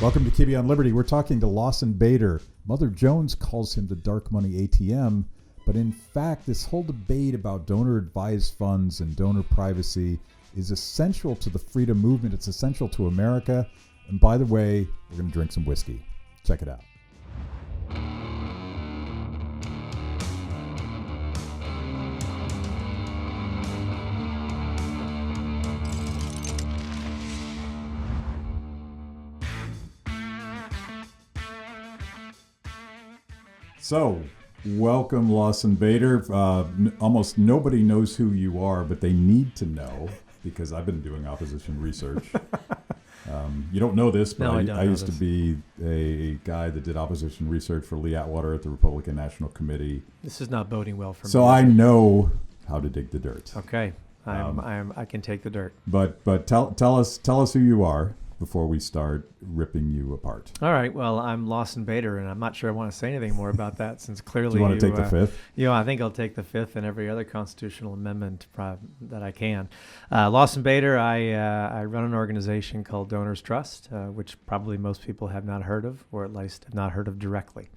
Welcome to Kibbe on Liberty. We're talking to Lawson Bader. Mother Jones calls him the dark money ATM, but in fact, this whole debate about donor-advised funds and donor privacy is essential to the freedom movement. It's essential to America. And by the way, we're going to drink some whiskey. Check it out. So, welcome, Lawson Bader. Almost nobody knows who you are, but they need to know because I've been doing opposition research. You don't know this, but I used to be a guy that did opposition research for Lee Atwater at the Republican National Committee. This is not boding well for me. So I know how to dig the dirt. Okay, I can take the dirt. But tell us who you are before we start ripping you apart. All right. Well, I'm Lawson Bader, and I'm not sure I want to say anything more about that since clearly Do you want to take the fifth? I think I'll take the fifth and every other constitutional amendment that I can. Lawson Bader, I run an organization called Donors Trust, which probably most people have not heard of, or at least have not heard of directly.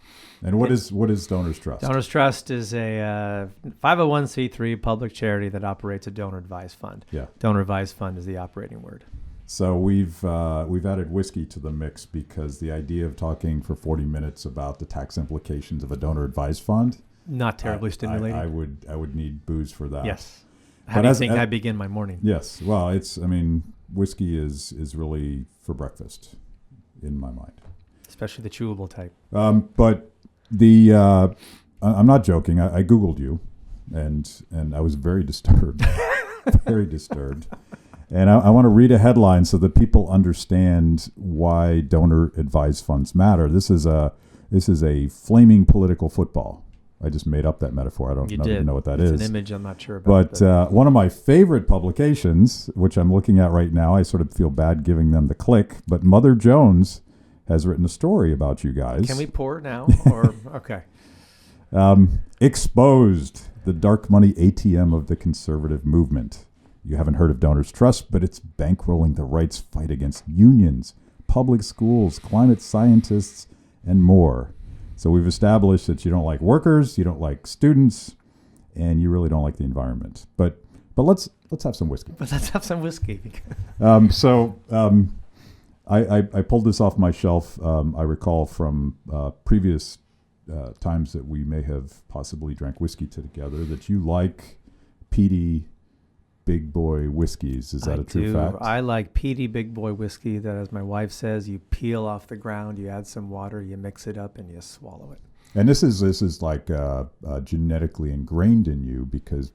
And what is Donors Trust? Donors Trust is a 501c3 public charity that operates a donor advised fund. Yeah. Donor advised fund is the operating word. So we've added whiskey to the mix because the idea of talking for 40 minutes about the tax implications of a donor advised fund, not terribly stimulating. I would need booze for that. Yes. How do you think I begin my morning? Yes. Well, whiskey is really for breakfast in my mind. Especially the chewable type. But I'm not joking. I Googled you and I was very disturbed. Very disturbed. And I want to read a headline so that people understand why donor-advised funds matter. This is a flaming political football. I just made up that metaphor. I don't even know what that is. It's an image I'm not sure about. But one of my favorite publications, which I'm looking at right now, I sort of feel bad giving them the click, but Mother Jones has written a story about you guys. Can we pour now? Or okay. Exposed, the dark money ATM of the conservative movement. You haven't heard of Donors Trust, but it's bankrolling the rights fight against unions, public schools, climate scientists, and more. So we've established that you don't like workers, you don't like students, and you really don't like the environment. But let's have some whiskey. But let's have some whiskey. I pulled this off my shelf. I recall from previous times that we may have possibly drank whiskey together that you like peaty big boy whiskeys. Is that a true fact? I like peaty big boy whiskey that, as my wife says, you peel off the ground, you add some water, you mix it up, and you swallow it. And this is like genetically ingrained in you because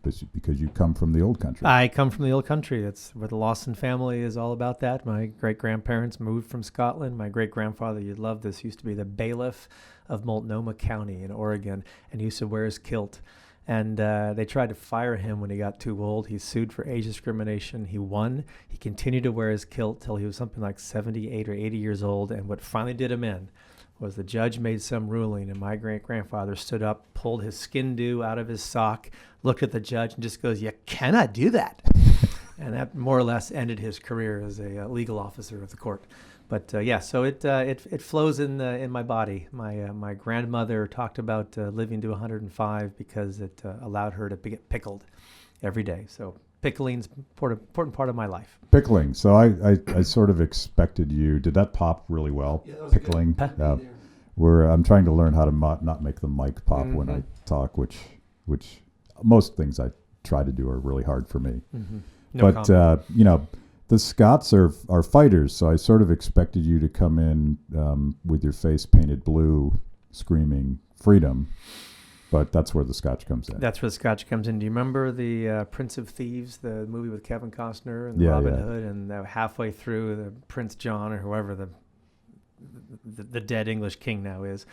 you come from the old country. I come from the old country. That's where the Lawson family is all about that. My great-grandparents moved from Scotland. My great-grandfather, you'd love this, used to be the bailiff of Multnomah County in Oregon and used to wear his kilt. And they tried to fire him when he got too old. He sued for age discrimination. He won. He continued to wear his kilt till he was something like 78 or 80 years old. And what finally did him in was the judge made some ruling, and my great-grandfather stood up, pulled his skin dew out of his sock, looked at the judge, and just goes, "You cannot do that." And that more or less ended his career as a legal officer of the court. But so it flows in my body. My grandmother talked about living to 105 because it allowed her to get pickled every day. So pickling's an important part of my life. Pickling. So I sort of expected you. Did that pop really well? Yeah, that was pickling. I'm trying to learn how to not make the mic pop when I talk, which most things I try to do are really hard for me. Mm-hmm. But the Scots are fighters, so I sort of expected you to come in with your face painted blue, screaming freedom. But that's where the Scotch comes in. That's where the Scotch comes in. Do you remember the Prince of Thieves, the movie with Kevin Costner and Robin Hood, and halfway through, the Prince John or whoever the dead English king now is,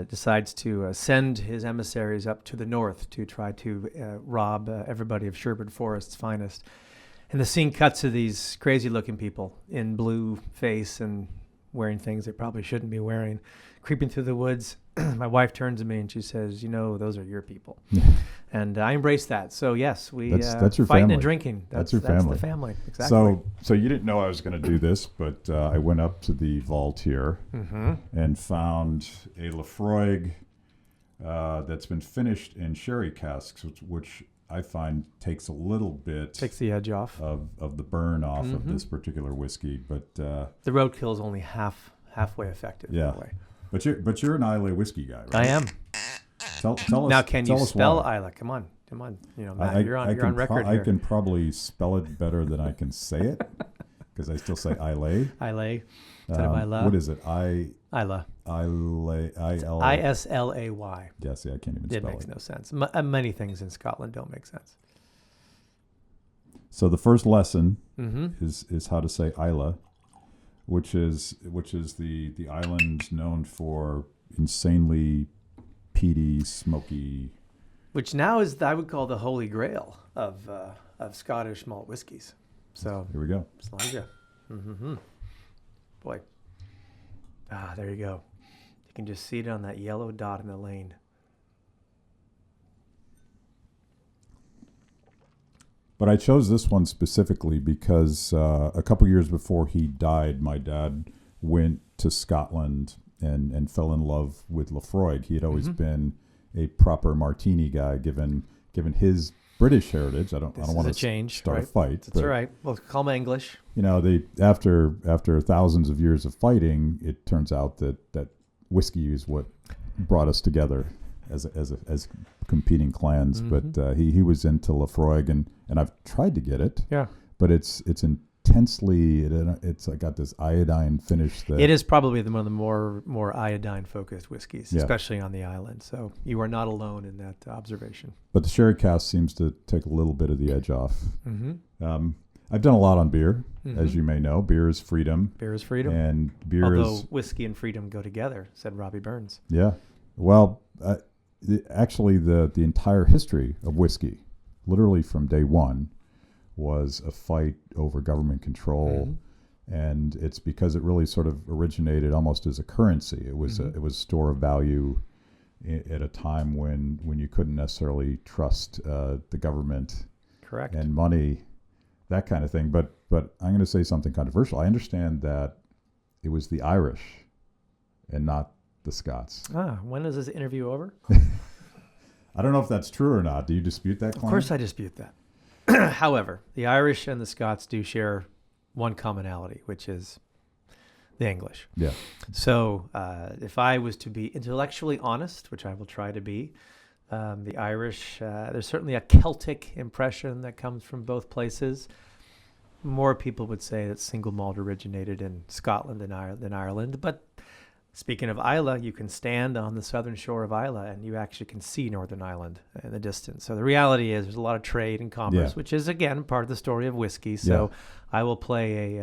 decides to send his emissaries up to the north to try to rob everybody of Sherwood Forest's finest. And the scene cuts to these crazy-looking people in blue face and wearing things they probably shouldn't be wearing, creeping through the woods, my wife turns to me and she says, those are your people. And I embrace that. So yes, we that's your fighting family. and drinking. That's your family. That's the family. Exactly. So you didn't know I was going to do this, but I went up to the vault here and found a Laphroaig that's been finished in sherry casks, which I find takes a little bit, takes the edge off of the burn off of this particular whiskey. But the roadkill is only halfway effective. Yeah. That way. But you're an Islay whiskey guy, right? I am. Tell us. Now, can you spell why. Islay? Come on. Matt, you're on record I here. can probably spell it better than I can say it because I still say Islay. Islay instead of Isla. What is it? Isla. Islay. Islay. Yeah, see, I can't even spell it. It makes no sense. Many things in Scotland don't make sense. So the first lesson is how to say Isla, which is the island known for insanely peaty, smoky. Which now is, I would call, the holy grail of Scottish malt whiskeys. So Here we go. Sláinte. Boy. There you go. You can just see it on that yellow dot in the lane. But I chose this one specifically because a couple years before he died, my dad went to Scotland and fell in love with Laphroaig. He had always been a proper martini guy, given his British heritage. I don't want to start a fight. That's all right. Well, call me English. After thousands of years of fighting, it turns out that whiskey is what brought us together as competing clans. But he was into Laphroaig, and I've tried to get it. Yeah. But it's intensely. It's got this iodine finish. It is probably one of the more iodine focused whiskeys, especially on the island. So you are not alone in that observation. But the sherry cask seems to take a little bit of the edge off. I've done a lot on beer, as you may know. Beer is freedom. Beer is freedom. And Although whiskey and freedom go together, said Robbie Burns. Yeah. Well, actually, the entire history of whiskey, literally from day one, was a fight over government control. And it's because it really sort of originated almost as a currency. It was a store of value at a time when you couldn't necessarily trust the government. Correct. And money, that kind of thing. But I'm going to say something controversial. I understand that it was the Irish and not the Scots. When is this interview over? I don't know if that's true or not. Do you dispute that claim? Of course I dispute that. However, the Irish and the Scots do share one commonality, which is the English. Yeah. So if I was to be intellectually honest, which I will try to be, the Irish, there's certainly a Celtic impression that comes from both places. More people would say that single malt originated in Scotland than Ireland. But speaking of Islay, you can stand on the southern shore of Islay and you actually can see Northern Ireland in the distance. So the reality is there's a lot of trade and commerce, which is, again, part of the story of whiskey. So I will play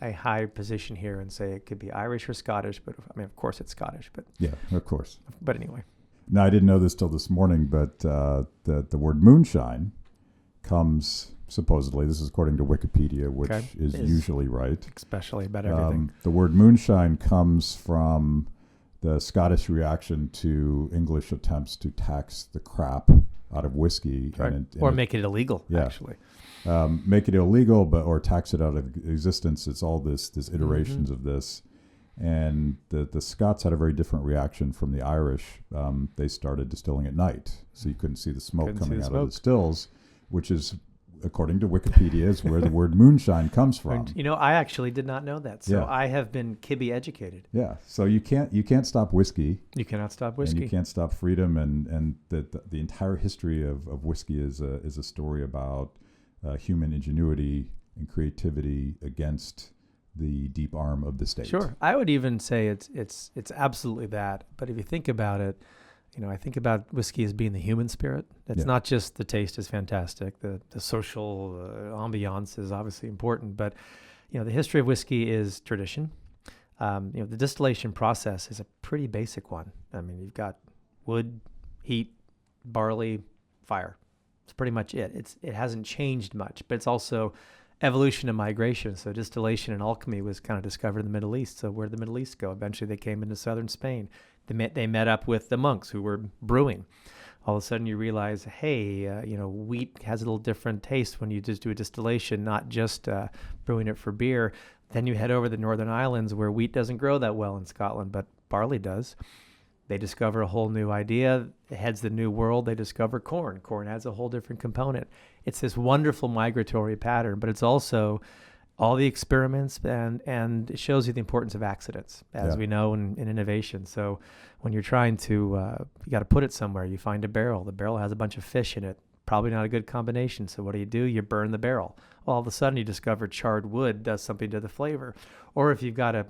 a high position here and say it could be Irish or Scottish. But I mean, of course it's Scottish. But yeah, of course. But anyway. Now, I didn't know this till this morning, but the word moonshine comes, supposedly, this is according to Wikipedia, which is usually right. Especially about everything. The word moonshine comes from the Scottish reaction to English attempts to tax the crap out of whiskey. Right. Or make it illegal, actually. Make it illegal, or tax it out of existence. It's all this iterations of this. And the Scots had a very different reaction from the Irish. They started distilling at night, so you couldn't see the smoke coming out of the stills, which is, according to Wikipedia, is where the word moonshine comes from. I actually did not know that. So I have been Kibbe educated. Yeah. So you can't stop whiskey. You cannot stop whiskey. And you can't stop freedom. And the entire history of whiskey is a story about human ingenuity and creativity against the deep arm of the state. Sure. I would even say it's absolutely that. But if you think about it, I think about whiskey as being the human spirit. It's not just the taste is fantastic. The social ambiance is obviously important. But, the history of whiskey is tradition. The distillation process is a pretty basic one. I mean, you've got wood, heat, barley, fire. It's pretty much it. It hasn't changed much, but it's also evolution and migration. So distillation and alchemy was kind of discovered in the Middle East. So where did the Middle East go? Eventually they came into southern Spain. They met up with the monks who were brewing. All of a sudden you realize, hey, wheat has a little different taste when you just do a distillation, not just brewing it for beer. Then you head over the Northern Islands where wheat doesn't grow that well in Scotland, but barley does. They discover a whole new idea. It heads the new world. They discover corn. Corn has a whole different component. It's this wonderful migratory pattern, but it's also all the experiments, and it shows you the importance of accidents, as we know in innovation. So when you're trying to, you got to put it somewhere. You find a barrel. The barrel has a bunch of fish in it. Probably not a good combination. So what do? You burn the barrel. All of a sudden you discover charred wood does something to the flavor. Or if you've got to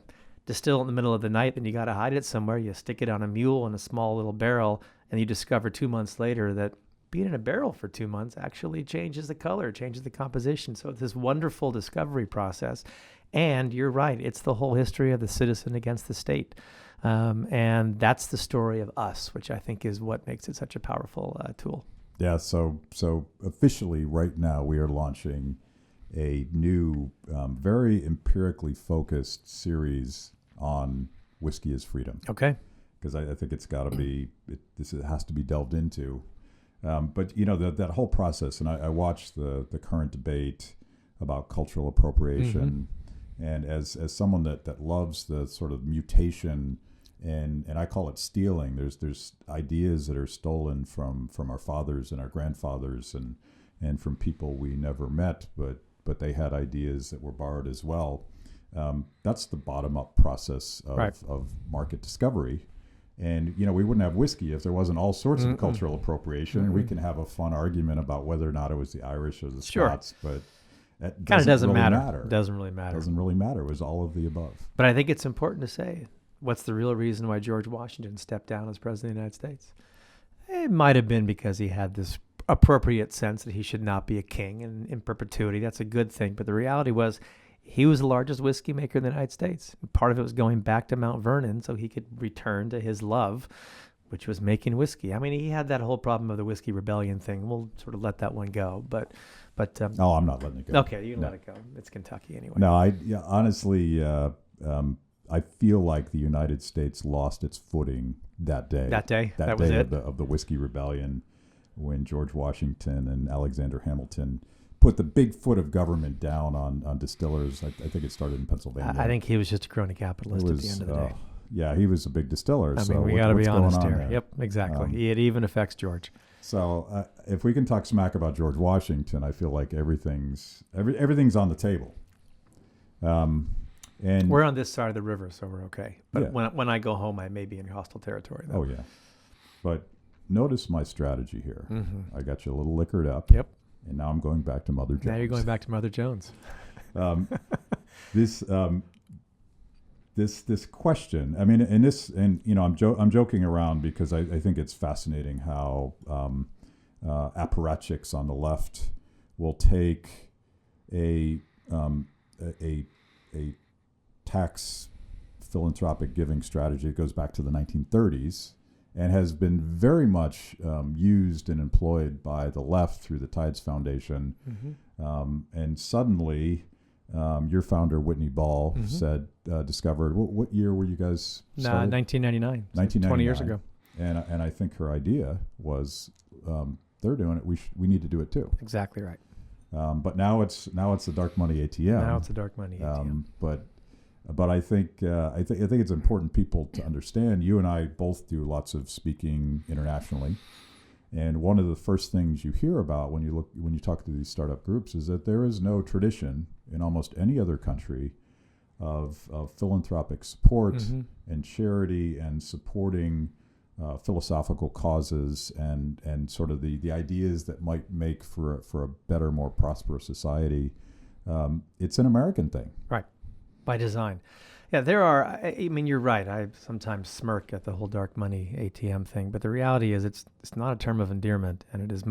distill in the middle of the night, then you got to hide it somewhere. You stick it on a mule in a small little barrel, and you discover 2 months later that being in a barrel for 2 months actually changes the color, changes the composition. So it's this wonderful discovery process. And you're right, it's the whole history of the citizen against the state. And that's the story of us, which I think is what makes it such a powerful tool. Yeah, so officially right now we are launching a new, very empirically focused series on whiskey as freedom. Okay. Because I think it's got to be, it has to be delved into. But that whole process, and I watched the current debate about cultural appropriation, and as someone that loves the sort of mutation, and I call it stealing. There's ideas that are stolen from our fathers and our grandfathers, and from people we never met, but they had ideas that were borrowed as well. That's the bottom-up process of market discovery. And, we wouldn't have whiskey if there wasn't all sorts of cultural appropriation. And we can have a fun argument about whether or not it was the Irish or the Scots, but it kind of doesn't really matter. It doesn't really matter. It doesn't really matter. It was all of the above. But I think it's important to say, what's the real reason why George Washington stepped down as president of the United States? It might have been because he had this appropriate sense that he should not be a king in perpetuity. That's a good thing. But the reality was, he was the largest whiskey maker in the United States. Part of it was going back to Mount Vernon so he could return to his love, which was making whiskey. I mean, he had that whole problem of the whiskey rebellion thing. We'll sort of let that one go. But oh, I'm not letting it go. Okay, you can let it go. It's Kentucky anyway. No, honestly, I feel like the United States lost its footing that day. That day was it? of the whiskey rebellion, when George Washington and Alexander Hamilton put the big foot of government down on distillers. I think it started in Pennsylvania. I think he was just a crony capitalist at the end of the day. Yeah, he was a big distiller. I mean, we got to be honest here. Yep, exactly. It even affects George. So if we can talk smack about George Washington, I feel like everything's on the table. And we're on this side of the river, so we're okay. But when I go home, I may be in hostile territory, though. Oh, yeah. But notice my strategy here. I got you a little liquored up. Yep. And now I'm going back to Mother Jones. Now you're going back to Mother Jones. This question. I mean, I'm joking around because I think it's fascinating how apparatchiks on the left will take a tax philanthropic giving strategy that goes back to the 1930s. And has been very much used and employed by the left through the Tides Foundation. And suddenly, your founder, Whitney Ball, discovered, what year were you guys started? 1999. 1999. 20 years ago. And I think her idea was, they're doing it, we need to do it too. Exactly right. But now it's the dark money ATM. Now it's a dark money ATM. But I think it's important people to understand. You and I both do lots of speaking internationally, and one of the first things you hear about when you talk to these startup groups is that there is no tradition in almost any other country of philanthropic support and charity and supporting philosophical causes and sort of the ideas that might make for a better, more prosperous society. It's an American thing, right? By design. Yeah, there are, I mean, you're right. I sometimes smirk at the whole dark money ATM thing, but the reality is it's not a term of endearment, and it is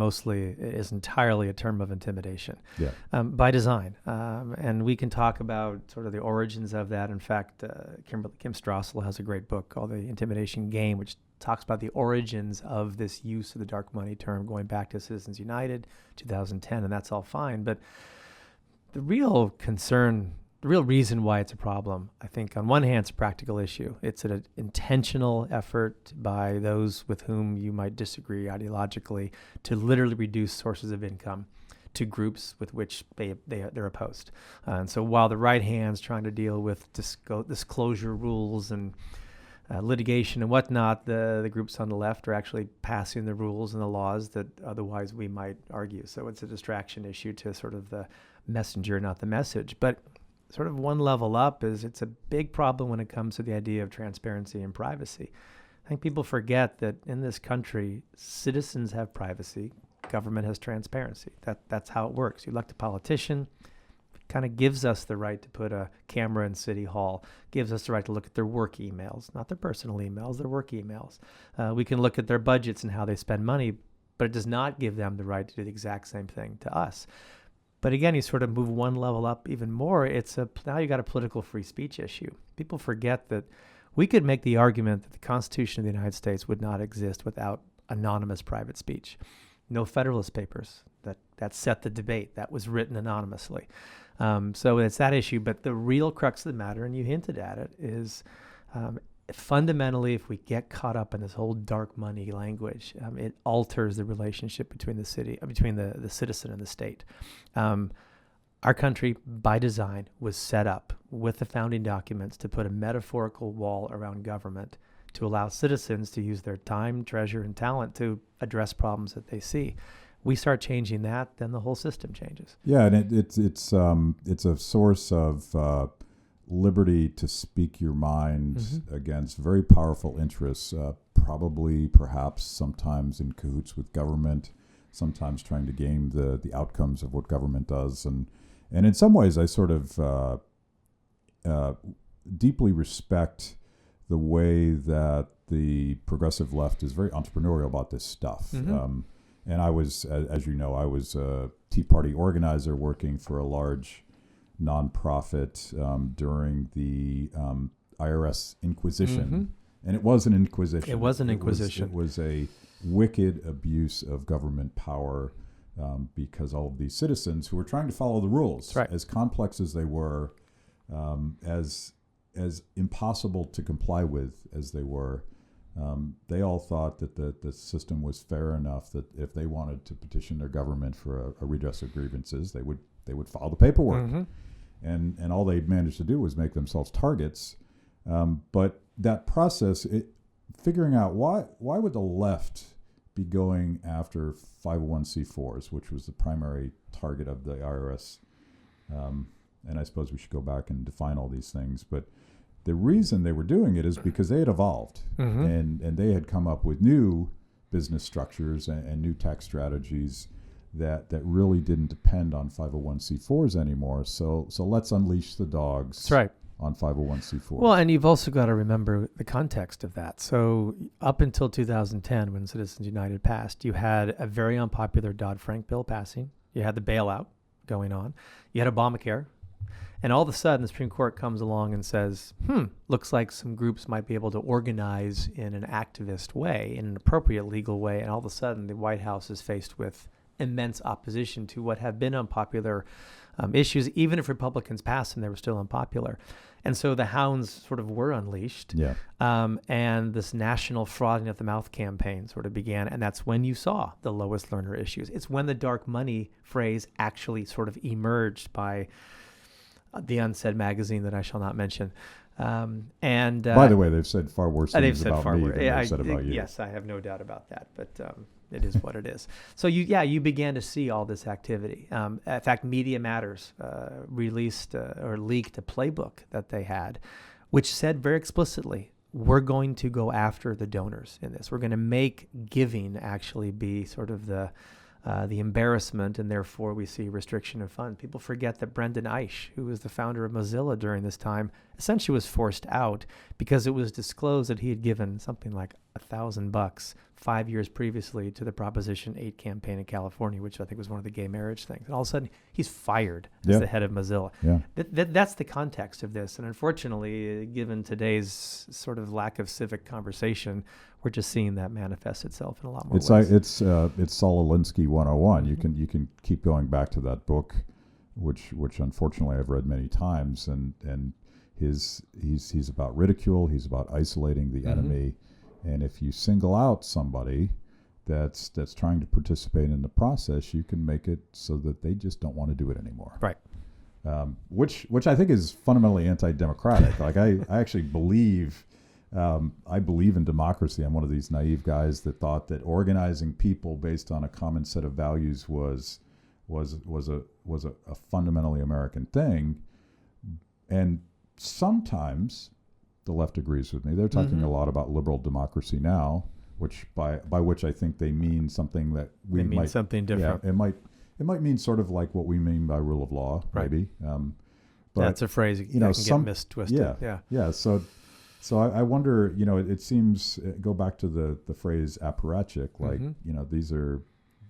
entirely a term of intimidation. By design. And we can talk about sort of the origins of that. In fact, Kim Strassel has a great book called The Intimidation Game, which talks about the origins of this use of the dark money term going back to Citizens United, 2010, and that's all fine. But the real concern the real reason why it's a problem, I think on one hand, it's a practical issue. It's an intentional effort by those with whom you might disagree ideologically to literally reduce sources of income to groups with which they're opposed. And so while the right hand's trying to deal with disclosure rules and litigation and whatnot, the groups on the left are actually passing the rules and the laws that otherwise we might argue. So it's a distraction issue to sort of the messenger, not the message. But sort of one level up is it's a big problem when it comes to the idea of transparency and privacy. I think people forget that in this country, citizens have privacy, government has transparency. That's how it works. You elect a politician, kind of gives us the right to put a camera in City Hall, gives us the right to look at their work emails, not their personal emails, their work emails. We can look at their budgets and how they spend money, but it does not give them the right to do the exact same thing to us. But again, you sort of move one level up even more. Now you got a political free speech issue. People forget that we could make the argument that the Constitution of the United States would not exist without anonymous private speech. No Federalist Papers that set the debate. That was written anonymously. So it's that issue. But the real crux of the matter, and you hinted at it, is fundamentally, if we get caught up in this whole dark money language, it alters the relationship between the citizen and the state. Our country, by design, was set up with the founding documents to put a metaphorical wall around government to allow citizens to use their time, treasure, and talent to address problems that they see. We start changing that, then the whole system changes. Yeah, and it's a source of liberty to speak your mind against very powerful interests, perhaps, sometimes in cahoots with government, sometimes trying to game the outcomes of what government does. And in some ways, I sort of deeply respect the way that the progressive left is very entrepreneurial about this stuff. And I was, as you know, I was a Tea Party organizer working for a large nonprofit during the IRS Inquisition. And it was an inquisition. It was an inquisition. It was a wicked abuse of government power because all of these citizens who were trying to follow the rules, right, as complex as they were, as impossible to comply with as they were, they all thought that the system was fair enough that if they wanted to petition their government for a redress of grievances, they would file the paperwork. And all they managed to do was make themselves targets. But that process, figuring out why would the left be going after 501c4s, which was the primary target of the IRS. And I suppose we should go back and define all these things. But the reason they were doing it is because they had evolved and they had come up with new business structures and new tax strategies that really didn't depend on 501c4s anymore. So let's unleash the dogs. That's right. On 501c4s. Well, and you've also got to remember the context of that. So up until 2010, when Citizens United passed, you had a very unpopular Dodd-Frank bill passing. You had the bailout going on. You had Obamacare. And all of a sudden, the Supreme Court comes along and says, looks like some groups might be able to organize in an activist way, in an appropriate legal way. And all of a sudden, the White House is faced with immense opposition to what have been unpopular issues. Even if Republicans passed them, they were still unpopular. And so the hounds sort of were unleashed. Yeah. And this national frothing at the mouth campaign sort of began. And that's when you saw the lowest learner issues. It's when the dark money phrase actually sort of emerged by the Unsaid magazine that I shall not mention. And by the way, they've said far worse things about me than they've said about you. Yes, I have no doubt about that. But it is what it is. So you began to see all this activity. In fact, Media Matters released or leaked a playbook that they had, which said very explicitly, we're going to go after the donors in this. We're going to make giving actually be sort of the embarrassment, and therefore we see restriction of funds. People forget that Brendan Eich, who was the founder of Mozilla during this time, essentially was forced out because it was disclosed that he had given something like $1,000 5 years previously to the Proposition 8 campaign in California, which I think was one of the gay marriage things. And all of a sudden, he's fired as the head of Mozilla. Yeah. That's the context of this. And unfortunately, given today's sort of lack of civic conversation, we're just seeing that manifest itself in a lot more ways. It's Saul Alinsky 101. You can keep going back to that book which unfortunately I've read many times, and he's about ridicule. He's about isolating the enemy, and if you single out somebody that's trying to participate in the process, you can make it so that they just don't want to do it anymore. Right. Which I think is fundamentally anti-democratic. Like I actually believe. I believe in democracy. I'm one of these naive guys that thought that organizing people based on a common set of values was a fundamentally American thing. And sometimes the left agrees with me. They're talking a lot about liberal democracy now, which by which I think they mean something that we mean might something different. Yeah, it might mean sort of like what we mean by rule of law, right. maybe. But that's a phrase that can get mistwisted. Yeah. So I wonder, it seems, go back to the phrase apparatchik, like,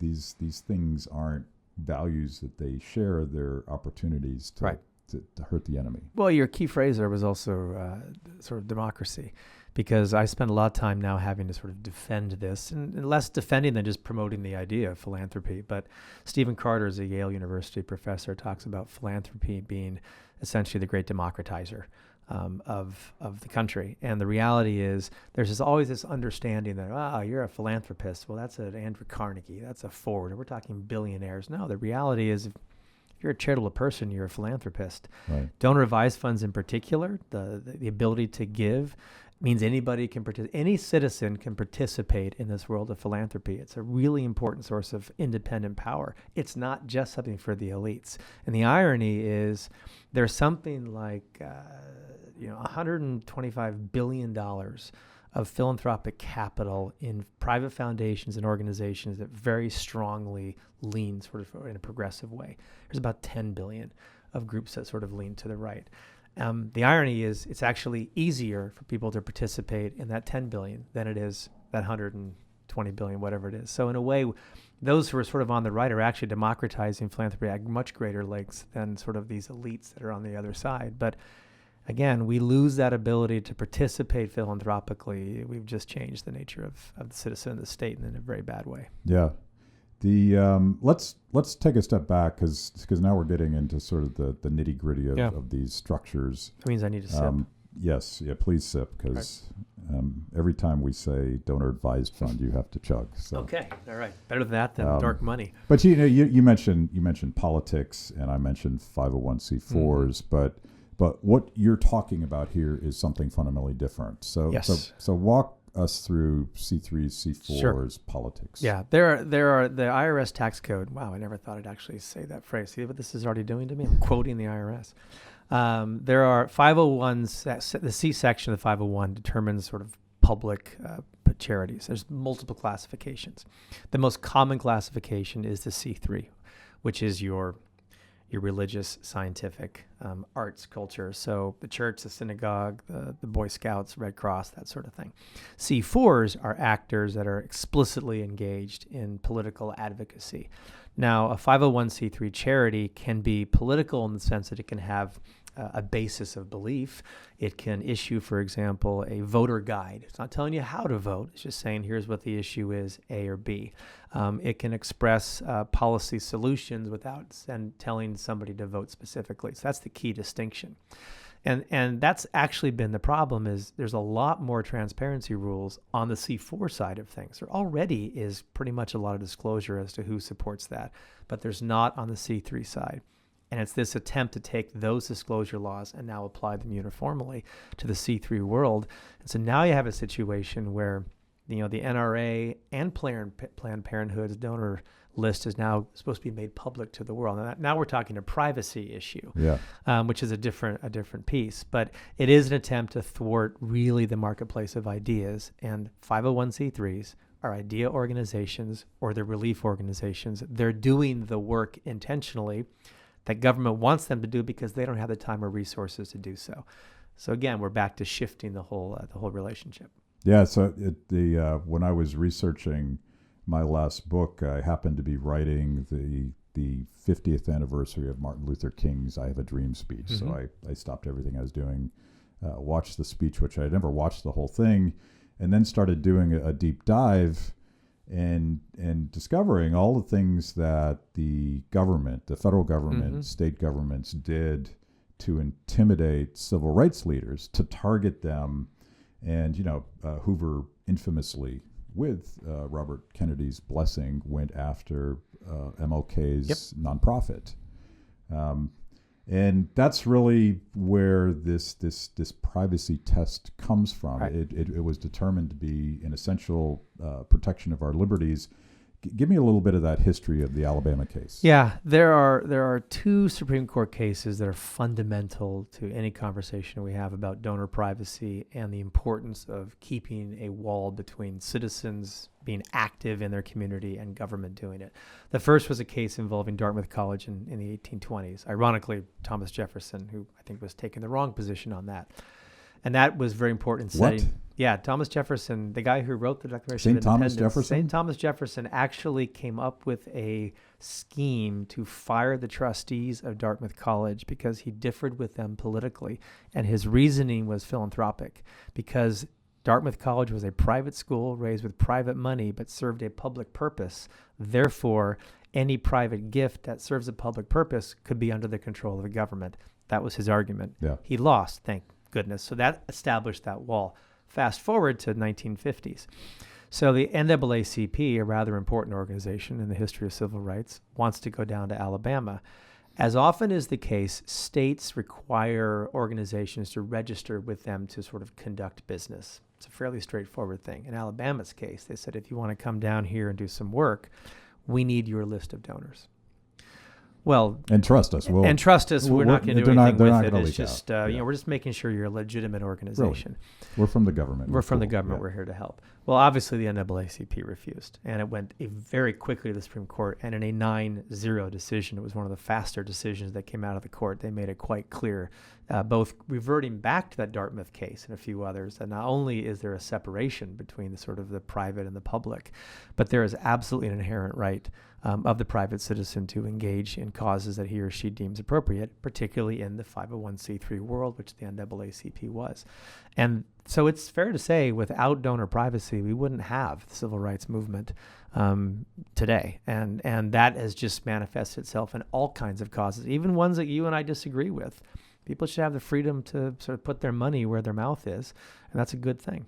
these things aren't values that they share, they're opportunities to hurt the enemy. Well, your key phrase there was also sort of democracy, because I spend a lot of time now having to sort of defend this, and less defending than just promoting the idea of philanthropy. But Stephen Carter is a Yale University professor, talks about philanthropy being essentially the great democratizer of the country. And the reality is there's always this understanding that, you're a philanthropist. Well, that's an Andrew Carnegie. That's a Ford. We're talking billionaires. No, the reality is if you're a charitable person, you're a philanthropist. Right. Donor advised funds in particular, the ability to give means anybody can participate. Any citizen can participate in this world of philanthropy. It's a really important source of independent power. It's not just something for the elites. And the irony is there's something like $125 billion of philanthropic capital in private foundations and organizations that very strongly lean sort of in a progressive way. There's about 10 billion of groups that sort of lean to the right. The irony is it's actually easier for people to participate in that 10 billion than it is that 120 billion, whatever it is. So in a way, those who are sort of on the right are actually democratizing philanthropy at much greater lengths than sort of these elites that are on the other side. But again, we lose that ability to participate philanthropically. We've just changed the nature of the citizen of the state in a very bad way. Yeah. Let's take a step back because now we're getting into sort of the nitty gritty of these structures. That means I need to sip. Yes, please sip because every time we say donor advised fund, you have to chug. So. Okay, all right, better than that than dark money. But you mentioned politics and I mentioned 501c4s, but what you're talking about here is something fundamentally different. So yes. So walk us through C3s, C4s, sure. Politics. Yeah, there are the IRS tax code. Wow, I never thought I'd actually say that phrase. See what this is already doing to me? I'm quoting the IRS. There are 501s. The C section of the 501 determines sort of public charities. There's multiple classifications. The most common classification is the C3, which is your religious, scientific, arts, culture. So the church, the synagogue, the Boy Scouts, Red Cross, that sort of thing. C4s are actors that are explicitly engaged in political advocacy. Now, a 501c3 charity can be political in the sense that it can have a basis of belief. It can issue, for example, a voter guide. It's not telling you how to vote. It's just saying, here's what the issue is, A or B. It can express policy solutions without telling somebody to vote specifically. So that's the key distinction. And that's actually been the problem is there's a lot more transparency rules on the C4 side of things. There already is pretty much a lot of disclosure as to who supports that, but there's not on the C3 side. And it's this attempt to take those disclosure laws and now apply them uniformly to the C3 world. And so now you have a situation where, the NRA and Planned Parenthood's donor list is now supposed to be made public to the world. Now we're talking a privacy issue, which is a different piece. But it is an attempt to thwart really the marketplace of ideas. And 501c3s are idea organizations or they're relief organizations. They're doing the work intentionally that government wants them to do because they don't have the time or resources to do so. So again, we're back to shifting the whole relationship. Yeah. So when I was researching my last book, I happened to be writing the 50th anniversary of Martin Luther King's "I Have a Dream" speech. Mm-hmm. So I stopped everything I was doing, watched the speech, which I had never watched the whole thing, and then started doing a deep dive. and discovering all the things that the government, the federal government, state governments did to intimidate civil rights leaders, to target them. And, Hoover infamously, with Robert Kennedy's blessing, went after MLK's nonprofit. And that's really where this privacy test comes from. Right. It was determined to be an essential protection of our liberties. Give me a little bit of that history of the Alabama case. Yeah, there are two Supreme Court cases that are fundamental to any conversation we have about donor privacy and the importance of keeping a wall between citizens being active in their community and government doing it. The first was a case involving Dartmouth College in the 1820s. Ironically, Thomas Jefferson, who I think was taking the wrong position on that. And that was very important in setting. What? Yeah, Thomas Jefferson, the guy who wrote the Declaration of Independence. St. Thomas Jefferson actually came up with a scheme to fire the trustees of Dartmouth College because he differed with them politically. And his reasoning was philanthropic, because Dartmouth College was a private school raised with private money but served a public purpose. Therefore, any private gift that serves a public purpose could be under the control of the government. That was his argument. Yeah. He lost, thank goodness. So that established that wall. Fast forward to 1950s. So the NAACP, a rather important organization in the history of civil rights, wants to go down to Alabama. As often is the case, states require organizations to register with them to sort of conduct business. It's a fairly straightforward thing. In Alabama's case, they said, if you want to come down here and do some work, we need your list of donors. Well, and trust us. We're not going to do anything with it. It's just, we're just making sure you're a legitimate organization. Really. We're from the government. We're from the government. Yeah. We're here to help. Well, obviously the NAACP refused, and it went very quickly to the Supreme Court, and in a 9-0 decision, it was one of the faster decisions that came out of the court. They made it quite clear, both reverting back to that Dartmouth case and a few others, that not only is there a separation between the sort of the private and the public, but there is absolutely an inherent right of the private citizen to engage in causes that he or she deems appropriate, particularly in the 501c3 world, which the NAACP was. And so it's fair to say, without donor privacy, we wouldn't have the civil rights movement today. And that has just manifested itself in all kinds of causes, even ones that you and I disagree with. People should have the freedom to sort of put their money where their mouth is, and that's a good thing.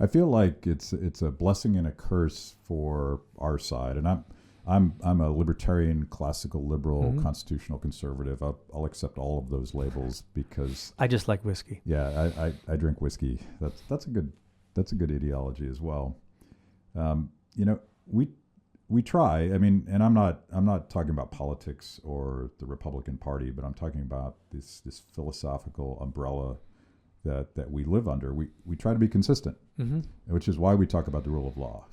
I feel like it's a blessing and a curse for our side, and I'm a libertarian, classical liberal, constitutional conservative. I'll accept all of those labels because I just like whiskey. Yeah, I drink whiskey. That's a good ideology as well. We try. I mean, and I'm not talking about politics or the Republican Party, but I'm talking about this philosophical umbrella that we live under. We try to be consistent, which is why we talk about the rule of law,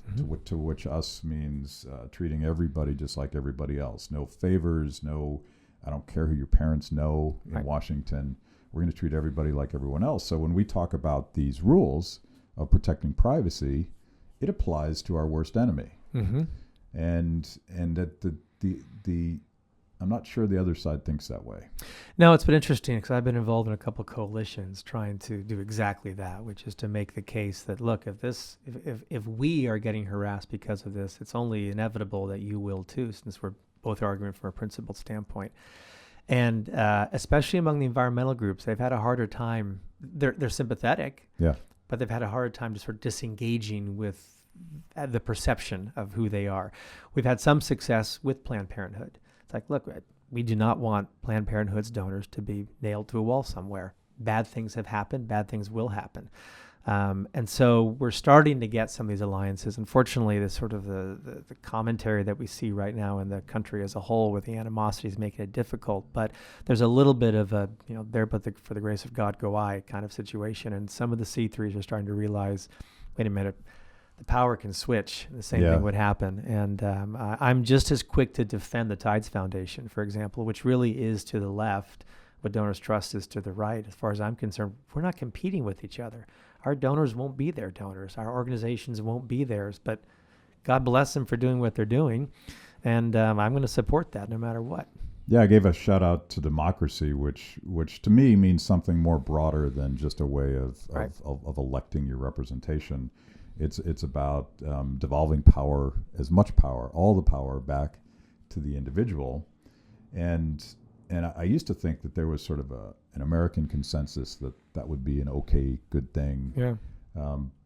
to which us means treating everybody just like everybody else. No favors, I don't care who your parents know in Washington. We're going to treat everybody like everyone else. So when we talk about these rules of protecting privacy, it applies to our worst enemy. And that the I'm not sure the other side thinks that way. No, it's been interesting because I've been involved in a couple of coalitions trying to do exactly that, which is to make the case that, look, if we are getting harassed because of this, it's only inevitable that you will too, since we're both arguing from a principled standpoint. And especially among the environmental groups, they've had a harder time. They're sympathetic, but they've had a harder time just sort of disengaging with the perception of who they are. We've had some success with Planned Parenthood. It's like, look, we do not want Planned Parenthood's donors to be nailed to a wall somewhere. Bad things have happened. Bad things will happen. And so we're starting to get some of these alliances. Unfortunately, the sort of the commentary that we see right now in the country as a whole with the animosity is making it difficult. But there's a little bit of a, there but for the grace of God go I kind of situation. And some of the C3s are starting to realize, wait a minute, the power can switch. The same thing would happen. And I'm just as quick to defend the Tides Foundation, for example, which really is to the left what Donors Trust is to the right. As far as I'm concerned, we're not competing with each other. Our donors won't be their donors. Our organizations won't be theirs. But God bless them for doing what they're doing. And I'm going to support that no matter what. Yeah, I gave a shout out to democracy, which to me means something more broader than just a way of electing your representation. It's about devolving power, as much power, all the power, back to the individual. And I used to think that there was sort of an American consensus that would be an okay, good thing. Yeah.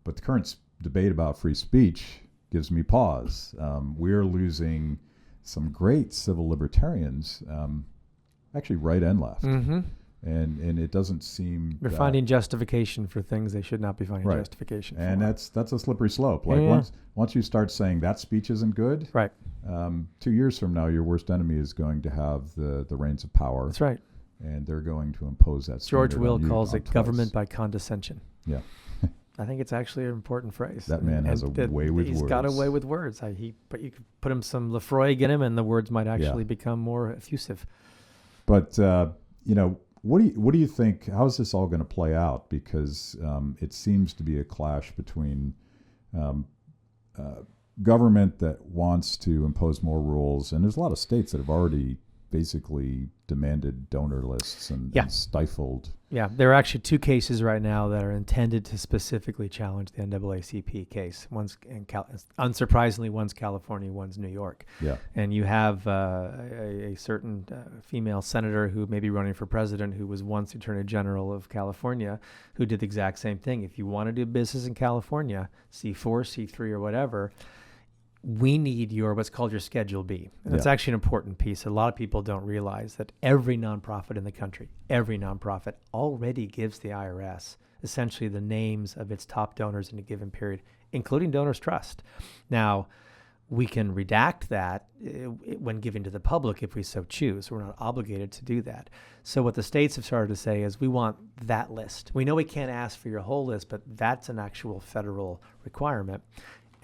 But the current debate about free speech gives me pause. We're losing some great civil libertarians, actually right and left. Mm-hmm. And it doesn't seem They're finding justification for things they should not be finding justification for. And that's a slippery slope. Like once you start saying that speech isn't good, right. 2 years from now, your worst enemy is going to have the reins of power. That's right. And they're going to impose that. George Will calls it twice. government by condescension. Yeah. I think it's actually an important phrase. That man has a way with words. He's got a way with words. But you could put him some Lefroy in him, and the words might actually become more effusive. But what do you think? How is this all going to play out? Because it seems to be a clash between government that wants to impose more rules, and there's a lot of states that have already basically demanded donor lists and stifled. Yeah, there are actually two cases right now that are intended to specifically challenge the NAACP case. One's unsurprisingly, one's California, one's New York. Yeah, and you have a certain female senator who may be running for president, who was once Attorney General of California, who did the exact same thing. If you want to do business in California, C4, C3, or whatever, we need what's called your Schedule B. And that's actually an important piece. A lot of people don't realize that every nonprofit in the country, already gives the IRS essentially the names of its top donors in a given period, including Donors Trust. Now, we can redact that when giving to the public if we so choose. We're not obligated to do that. So what the states have started to say is we want that list. We know we can't ask for your whole list, but that's an actual federal requirement.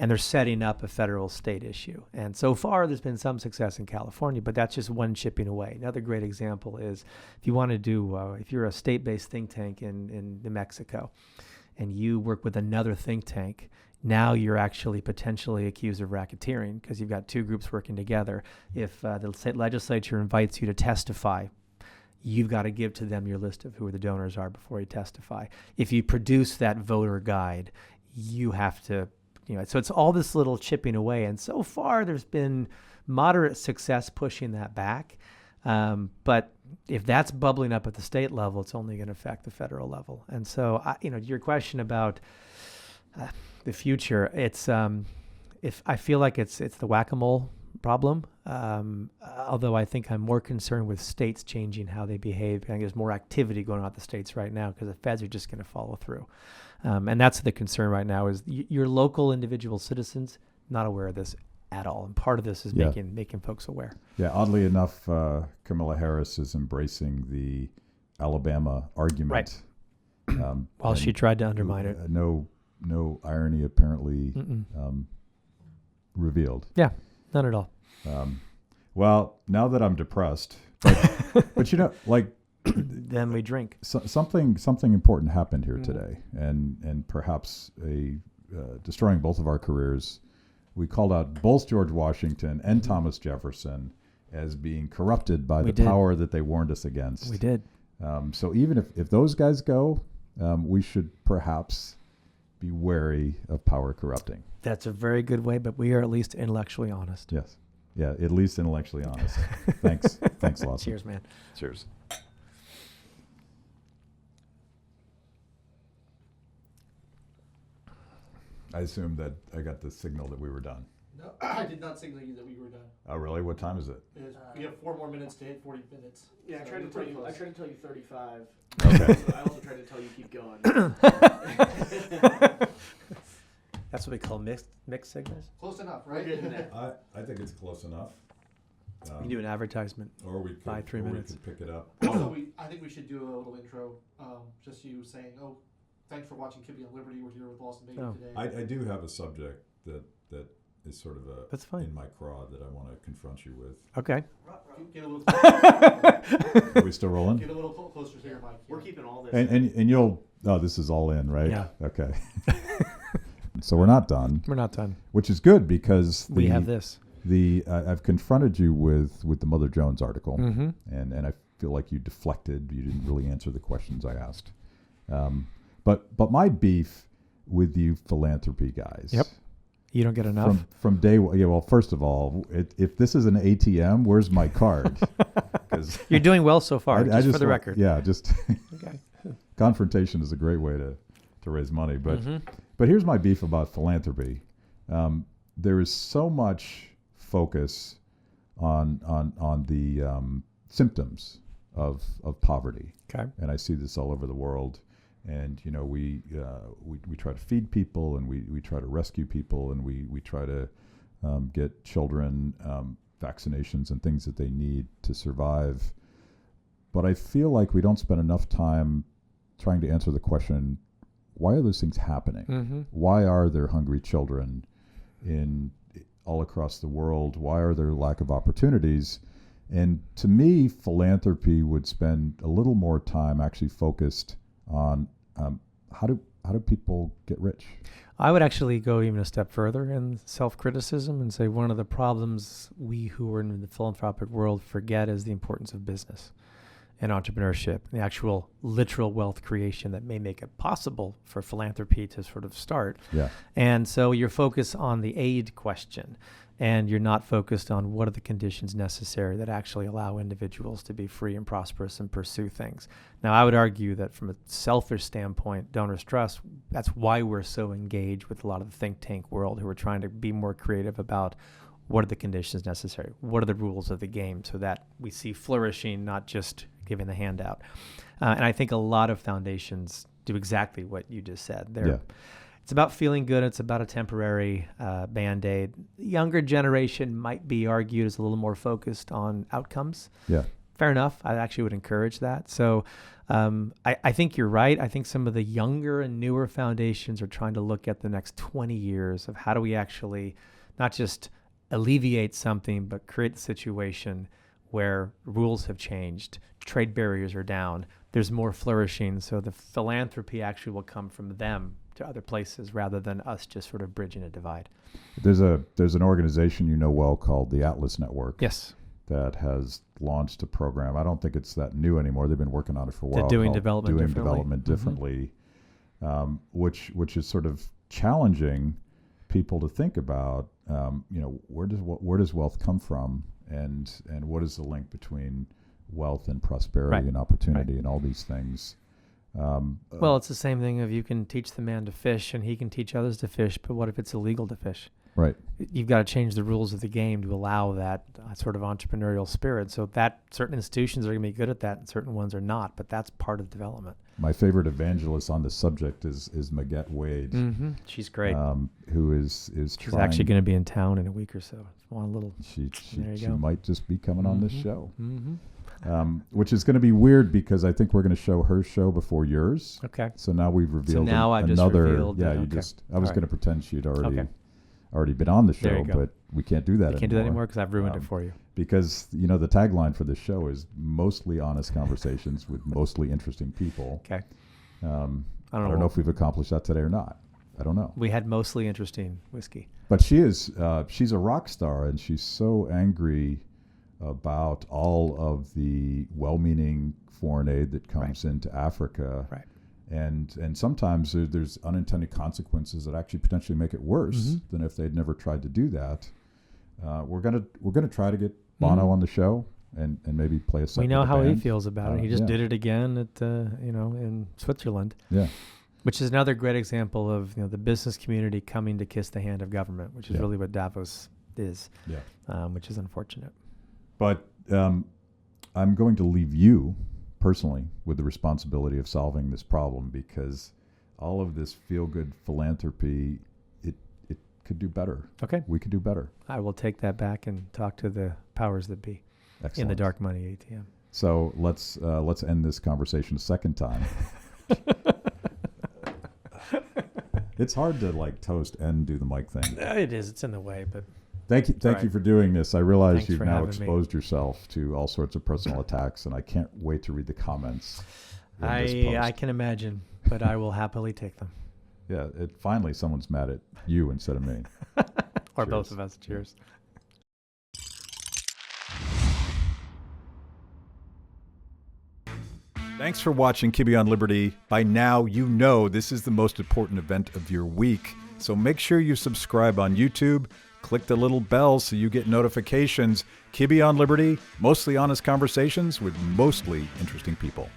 And they're setting up a federal state issue. And so far, there's been some success in California, but that's just one chipping away. Another great example is if you want to do, if you're a state-based think tank in New Mexico, and you work with another think tank, now you're actually potentially accused of racketeering because you've got two groups working together. If the state legislature invites you to testify, you've got to give to them your list of who the donors are before you testify. If you produce that voter guide, you have to. So it's all this little chipping away. And so far, there's been moderate success pushing that back. But if that's bubbling up at the state level, it's only going to affect the federal level. And so, your question about the future, it's if I feel like it's the whack-a-mole problem. Although I think I'm more concerned with states changing how they behave. I think there's more activity going on at the states right now because the feds are just going to follow through. And that's the concern right now is your local individual citizens not aware of this at all. And part of this is making folks aware. Yeah, oddly enough, Kamala Harris is embracing the Alabama argument. Right. While she tried to undermine it. No irony apparently revealed. Yeah, none at all. Well, now that I'm depressed, but then we drink. Something important happened here today, and perhaps destroying both of our careers. We called out both George Washington and Thomas Jefferson as being corrupted by the power that they warned us against. We did. So even if those guys go, we should perhaps be wary of power corrupting. That's a very good way, but we are at least intellectually honest. Yes. Yeah, at least intellectually honest. Thanks, Lawson. Cheers, man. Cheers. I assume that I got the signal that we were done. No, I did not signal you that we were done. Oh, really? What time is it? We have 4 more minutes to hit 40 minutes. Yeah, so I tried to tell you 35. Okay. So I also tried to tell you keep going. That's what we call mixed signals. Close enough, right? We're getting there. I think it's close enough. You can do an advertisement. Or we could, by 3 minutes. We could pick it up. Also, I think we should do a little intro. Just you saying, thanks for watching Kibbe on Liberty. We're here with Lawson Baby today. I do have a subject that is sort of That's fine. in my craw that I want to confront you with. Okay. Get a little closer. Are we still rolling? Get a little closer to your mic. We're keeping all this. And you'll. Oh, this is all in, right? Yeah. Okay. So we're not done. We're not done. Which is good because we have this. I've confronted you with the Mother Jones article, mm-hmm. and I feel like you deflected. You didn't really answer the questions I asked. But my beef with you philanthropy guys. Yep. You don't get enough. From day one. Yeah, well, first of all, if this is an ATM, where's my card? 'Cause You're doing well so far, I just for the record. Yeah, just Okay. confrontation is a great way to raise money. But here's my beef about philanthropy. There is so much focus on the symptoms of poverty. Okay. And I see this all over the world. And we try to feed people, and we try to rescue people, and we try to get children vaccinations and things that they need to survive. But I feel like we don't spend enough time trying to answer the question, why are those things happening? Mm-hmm. Why are there hungry children in all across the world? Why are there lack of opportunities? And to me, philanthropy would spend a little more time actually focused on how do people get rich? I would actually go even a step further in self-criticism and say one of the problems we who are in the philanthropic world forget is the importance of business and entrepreneurship, the actual literal wealth creation that may make it possible for philanthropy to sort of start. Yeah. And so you're focused on the aid question, and you're not focused on what are the conditions necessary that actually allow individuals to be free and prosperous and pursue things. Now, I would argue that from a selfish standpoint, donors trust, that's why we're so engaged with a lot of the think tank world who are trying to be more creative about what are the conditions necessary, what are the rules of the game, so that we see flourishing, not just giving the handout. And I think a lot of foundations do exactly what you just said. It's about feeling good. It's about a temporary Band-Aid. The younger generation might be argued as a little more focused on outcomes. Yeah. Fair enough. I actually would encourage that. So I think you're right. I think some of the younger and newer foundations are trying to look at the next 20 years of how do we actually not just alleviate something, but create the situation where rules have changed, trade barriers are down, there's more flourishing. So the philanthropy actually will come from them to other places rather than us just sort of bridging a divide. There's an organization you know well called the Atlas Network. Yes. That has launched a program. I don't think it's that new anymore. They've been working on it for a while. Doing development differently, which is sort of challenging people to think about. Where does wealth come from, and what is the link between wealth and prosperity and opportunity and all these things. Well, it's the same thing of you can teach the man to fish and he can teach others to fish, but what if it's illegal to fish? Right. You've got to change the rules of the game to allow that sort of entrepreneurial spirit. So that certain institutions are going to be good at that and certain ones are not, but that's part of development. My favorite evangelist on this subject is Maguette Wade. Mm-hmm. She's great. Who is She's actually going to be in town in a week or so. She go. might just be coming on this show. Mm-hmm. Which is going to be weird because I think we're going to show her show before yours. Okay. So now we've revealed I've another. just revealed. Yeah, okay. I was going to pretend she'd already been on the show, but we can't do that anymore. Can't do that anymore because I've ruined it for you. Because the tagline for this show is mostly honest conversations with mostly interesting people. Okay. I don't know if we've accomplished that today or not. I don't know. We had mostly interesting whiskey. But she's a rock star, and she's so angry about all of the well-meaning foreign aid that comes into Africa. Right. And sometimes there's unintended consequences that actually potentially make it worse than if they'd never tried to do that. We're gonna try to get Bono on the show and maybe play a set. We know how band. he feels about it. He just did it again at in Switzerland. Yeah. Which is another great example of the business community coming to kiss the hand of government, which is really what Davos is. Yeah. Which is unfortunate. But I'm going to leave you personally with the responsibility of solving this problem, because all of this feel-good philanthropy, it could do better. Okay. We could do better. I will take that back and talk to the powers that be. Excellent. In the dark money ATM. So let's end this conversation a second time. It's hard to toast and do the mic thing. It is. It's in the way, but thank you for doing this. I realize Thanks you've for now having exposed yourself to all sorts of personal attacks, and I can't wait to read the comments. I can imagine, but I will happily take them. Yeah, finally someone's mad at you instead of me. Or Cheers. both of us. Cheers. Thanks for watching Kibbe on Liberty. By now, you know this is the most important event of your week. So make sure you subscribe on YouTube. Click the little bell so you get notifications. Kibbe on Liberty, mostly honest conversations with mostly interesting people.